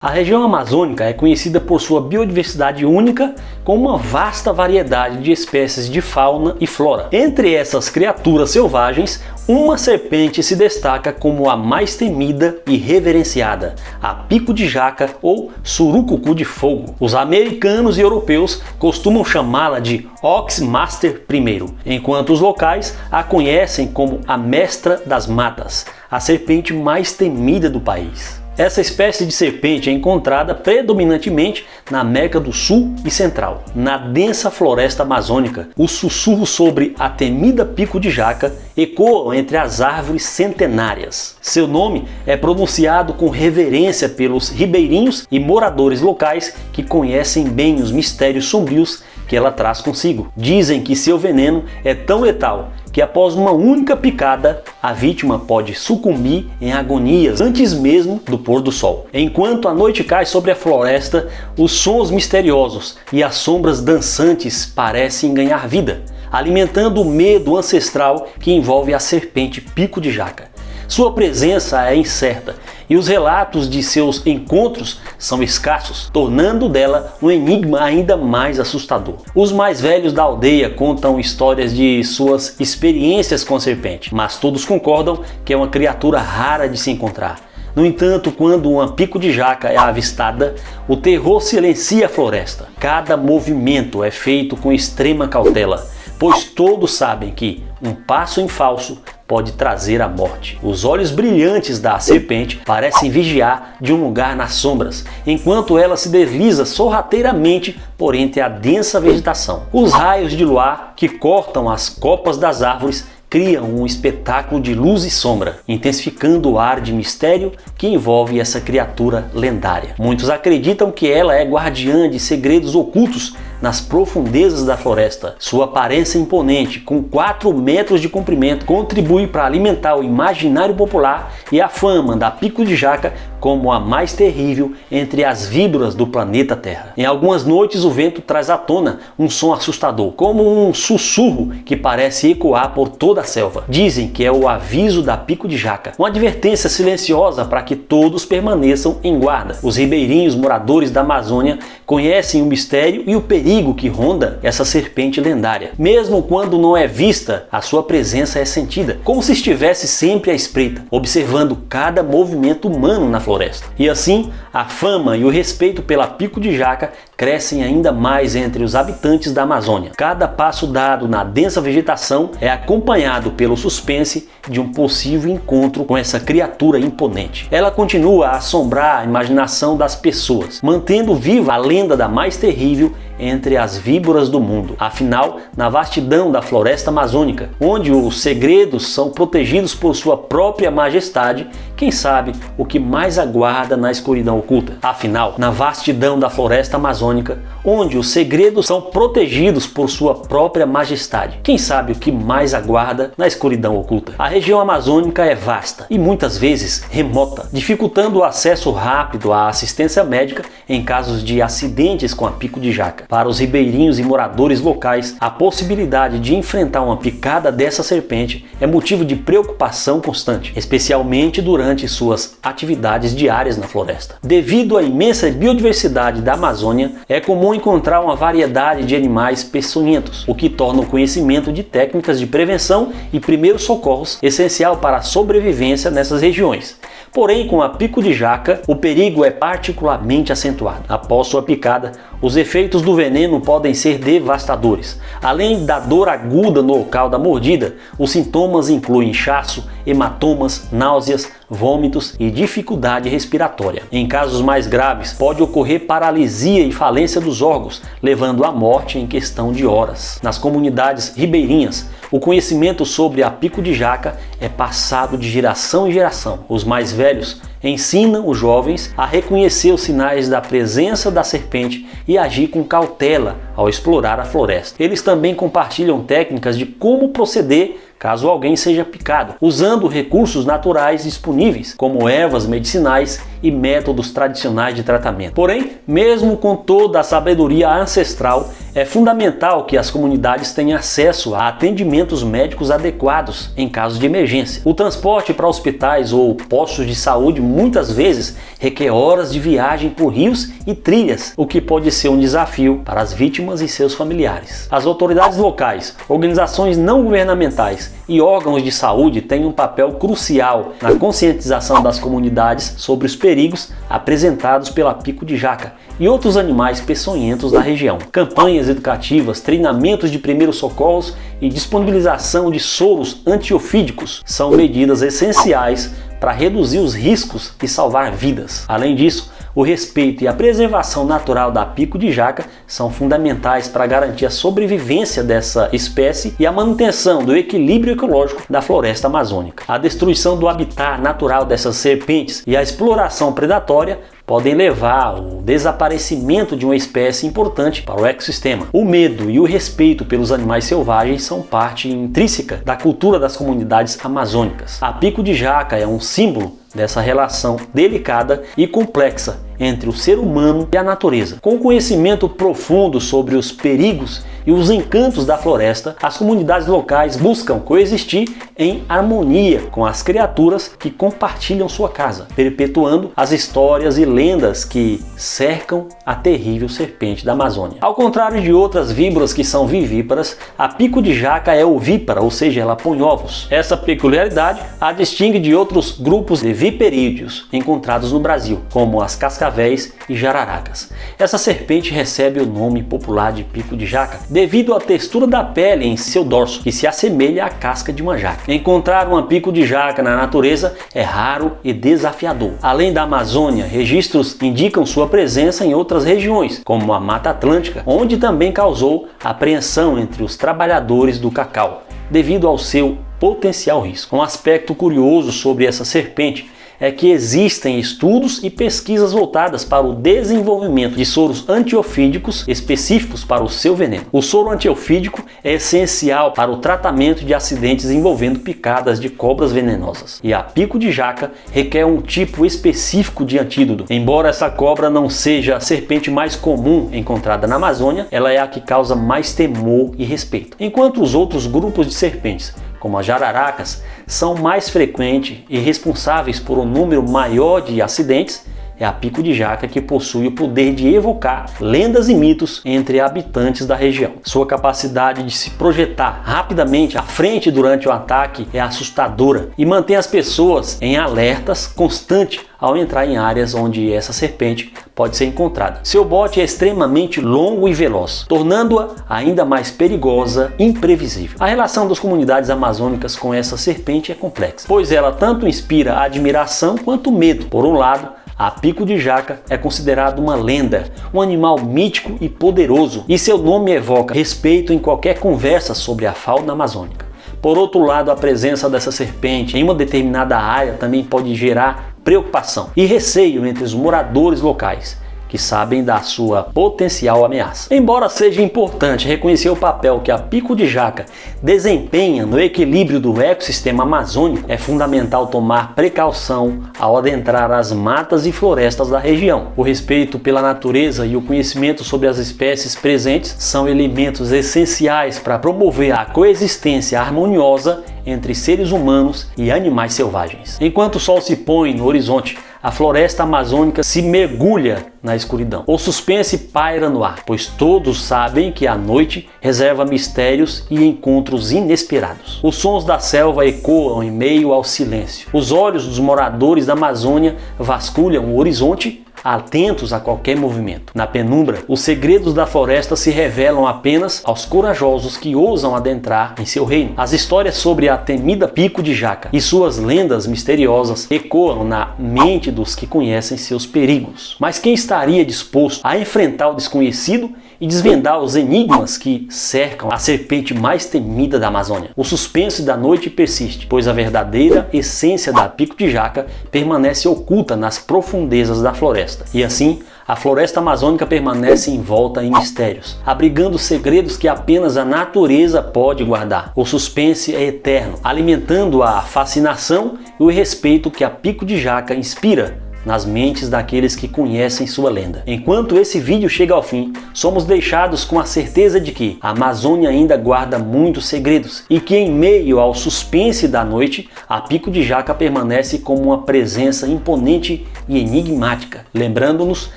A região amazônica é conhecida por sua biodiversidade única, com uma vasta variedade de espécies de fauna e flora. Entre essas criaturas selvagens, uma serpente se destaca como a mais temida e reverenciada, a pico de jaca ou surucucu de fogo. Os americanos e europeus costumam chamá-la de Ox Master I, enquanto os locais a conhecem como a mestra das matas, a serpente mais temida do país. Essa espécie de serpente é encontrada predominantemente na América do Sul e Central. Na densa floresta amazônica, os sussurros sobre a temida pico de jaca ecoam entre as árvores centenárias. Seu nome é pronunciado com reverência pelos ribeirinhos e moradores locais que conhecem bem os mistérios sombrios que ela traz consigo. Dizem que seu veneno é tão letal que após uma única picada, a vítima pode sucumbir em agonias antes mesmo do pôr do sol. Enquanto a noite cai sobre a floresta, os sons misteriosos e as sombras dançantes parecem ganhar vida, alimentando o medo ancestral que envolve a serpente pico de jaca. Sua presença é incerta e os relatos de seus encontros são escassos, tornando dela um enigma ainda mais assustador. Os mais velhos da aldeia contam histórias de suas experiências com a serpente, mas todos concordam que é uma criatura rara de se encontrar. No entanto, quando uma pico de jaca é avistada, o terror silencia a floresta. Cada movimento é feito com extrema cautela, pois todos sabem que um passo em falso pode trazer a morte. Os olhos brilhantes da serpente parecem vigiar de um lugar nas sombras, enquanto ela se desliza sorrateiramente por entre a densa vegetação. Os raios de luar que cortam as copas das árvores criam um espetáculo de luz e sombra, intensificando o ar de mistério que envolve essa criatura lendária. Muitos acreditam que ela é guardiã de segredos ocultos nas profundezas da floresta. Sua aparência imponente, com 4 metros de comprimento, contribui para alimentar o imaginário popular e a fama da pico de jaca como a mais terrível entre as víboras do planeta Terra. Em algumas noites o vento traz à tona um som assustador, como um sussurro que parece ecoar por toda a selva. Dizem que é o aviso da pico de jaca, uma advertência silenciosa para que todos permaneçam em guarda. Os ribeirinhos moradores da Amazônia conhecem o mistério e o perigo que ronda essa serpente lendária. Mesmo quando não é vista, a sua presença é sentida, como se estivesse sempre à espreita, observando cada movimento humano na floresta. E assim, a fama e o respeito pela pico de jaca crescem ainda mais entre os habitantes da Amazônia. Cada passo dado na densa vegetação é acompanhado pelo suspense de um possível encontro com essa criatura imponente. Ela continua a assombrar a imaginação das pessoas, mantendo viva a lenda da mais terrível entre as víboras do mundo. Afinal, na vastidão da floresta amazônica, onde os segredos são protegidos por sua própria majestade, quem sabe o que mais aguarda na escuridão oculta? Afinal, na vastidão da floresta amazônica, onde os segredos são protegidos por sua própria majestade, quem sabe o que mais aguarda na escuridão oculta? A região amazônica é vasta e muitas vezes remota, dificultando o acesso rápido à assistência médica em casos de acidentes com a pico de jaca. Para os ribeirinhos e moradores locais, a possibilidade de enfrentar uma picada dessa serpente é motivo de preocupação constante, especialmente durante suas atividades diárias na floresta. Devido à imensa biodiversidade da Amazônia, é comum encontrar uma variedade de animais peçonhentos, o que torna o conhecimento de técnicas de prevenção e primeiros socorros essencial para a sobrevivência nessas regiões. Porém, com a pico de jaca, o perigo é particularmente acentuado. Após sua picada, os efeitos do veneno podem ser devastadores. Além da dor aguda no local da mordida, os sintomas incluem inchaço, hematomas, náuseas, vômitos e dificuldade respiratória. Em casos mais graves, pode ocorrer paralisia e falência dos órgãos, levando à morte em questão de horas. Nas comunidades ribeirinhas, o conhecimento sobre a pico de jaca é passado de geração em geração. Os mais velhos ensinam os jovens a reconhecer os sinais da presença da serpente e agir com cautela ao explorar a floresta. Eles também compartilham técnicas de como proceder caso alguém seja picado, usando recursos naturais disponíveis, como ervas medicinais e métodos tradicionais de tratamento. Porém, mesmo com toda a sabedoria ancestral, É fundamental que as comunidades tenham acesso a atendimentos médicos adequados em casos de emergência. O transporte para hospitais ou postos de saúde muitas vezes requer horas de viagem por rios e trilhas, o que pode ser um desafio para as vítimas e seus familiares. As autoridades locais, organizações não governamentais e órgãos de saúde têm um papel crucial na conscientização das comunidades sobre os perigos apresentados pela pico-de-jaca e outros animais peçonhentos da região. Campanhas educativas, treinamentos de primeiros socorros e disponibilização de soros antiofídicos são medidas essenciais para reduzir os riscos e salvar vidas. Além disso, o respeito e a preservação natural da pico-de-jaca são fundamentais para garantir a sobrevivência dessa espécie e a manutenção do equilíbrio ecológico da floresta amazônica. A destruição do habitat natural dessas serpentes e a exploração predatória podem levar ao desaparecimento de uma espécie importante para o ecossistema. O medo e o respeito pelos animais selvagens são parte intrínseca da cultura das comunidades amazônicas. A pico-de-jaca é um símbolo dessa relação delicada e complexa entre o ser humano e a natureza. Com conhecimento profundo sobre os perigos e os encantos da floresta, as comunidades locais buscam coexistir em harmonia com as criaturas que compartilham sua casa, perpetuando as histórias e lendas que cercam a terrível serpente da Amazônia. Ao contrário de outras víboras que são vivíparas, a pico-de-jaca é ovípara, ou seja, ela põe ovos. Essa peculiaridade a distingue de outros grupos de viperídeos encontrados no Brasil, como as cascavéis e jararacas. Essa serpente recebe o nome popular de pico-de-jaca devido à textura da pele em seu dorso, que se assemelha à casca de uma jaca. Encontrar uma pico-de-jaca na natureza é raro e desafiador. Além da Amazônia, registros indicam sua presença em outras regiões, como a Mata Atlântica, onde também causou apreensão entre os trabalhadores do cacau, devido ao seu potencial risco. Um aspecto curioso sobre essa serpente é que existem estudos e pesquisas voltadas para o desenvolvimento de soros antiofídicos específicos para o seu veneno. O soro antiofídico é essencial para o tratamento de acidentes envolvendo picadas de cobras venenosas, e a pico-de-jaca requer um tipo específico de antídoto. Embora essa cobra não seja a serpente mais comum encontrada na Amazônia, ela é a que causa mais temor e respeito, enquanto os outros grupos de serpentes, como as jararacas, são mais frequentes e responsáveis por um número maior de acidentes. É a pico-de-jaca que possui o poder de evocar lendas e mitos entre habitantes da região. Sua capacidade de se projetar rapidamente à frente durante o ataque é assustadora e mantém as pessoas em alertas constante ao entrar em áreas onde essa serpente pode ser encontrada. Seu bote é extremamente longo e veloz, tornando-a ainda mais perigosa e imprevisível. A relação das comunidades amazônicas com essa serpente é complexa, pois ela tanto inspira admiração quanto medo. Por um lado, a pico-de-jaca é considerada uma lenda, um animal mítico e poderoso, e seu nome evoca respeito em qualquer conversa sobre a fauna amazônica. Por outro lado, a presença dessa serpente em uma determinada área também pode gerar preocupação e receio entre os moradores locais, que sabem da sua potencial ameaça. Embora seja importante reconhecer o papel que a pico-de-jaca desempenha no equilíbrio do ecossistema amazônico, é fundamental tomar precaução ao adentrar as matas e florestas da região. O respeito pela natureza e o conhecimento sobre as espécies presentes são elementos essenciais para promover a coexistência harmoniosa entre seres humanos e animais selvagens. Enquanto o sol se põe no horizonte, a floresta amazônica se mergulha na escuridão. O suspense paira no ar, pois todos sabem que a noite reserva mistérios e encontros inesperados. Os sons da selva ecoam em meio ao silêncio. Os olhos dos moradores da Amazônia vasculham o horizonte, atentos a qualquer movimento. Na penumbra, os segredos da floresta se revelam apenas aos corajosos que ousam adentrar em seu reino. As histórias sobre a temida pico-de-jaca e suas lendas misteriosas ecoam na mente dos que conhecem seus perigos. Mas quem estaria disposto a enfrentar o desconhecido e desvendar os enigmas que cercam a serpente mais temida da Amazônia? O suspense da noite persiste, pois a verdadeira essência da pico-de-jaca permanece oculta nas profundezas da floresta. E assim, a floresta amazônica permanece envolta em mistérios, abrigando segredos que apenas a natureza pode guardar. O suspense é eterno, alimentando a fascinação e o respeito que a pico-de-jaca inspira nas mentes daqueles que conhecem sua lenda. Enquanto esse vídeo chega ao fim, somos deixados com a certeza de que a Amazônia ainda guarda muitos segredos e que em meio ao suspense da noite, a Pico de Jaca permanece como uma presença imponente e enigmática, lembrando-nos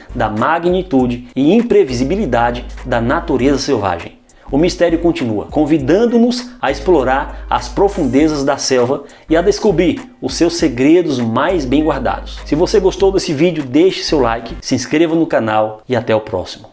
da magnitude e imprevisibilidade da natureza selvagem. O mistério continua, convidando-nos a explorar as profundezas da selva e a descobrir os seus segredos mais bem guardados. Se você gostou desse vídeo, deixe seu like, se inscreva no canal e até o próximo.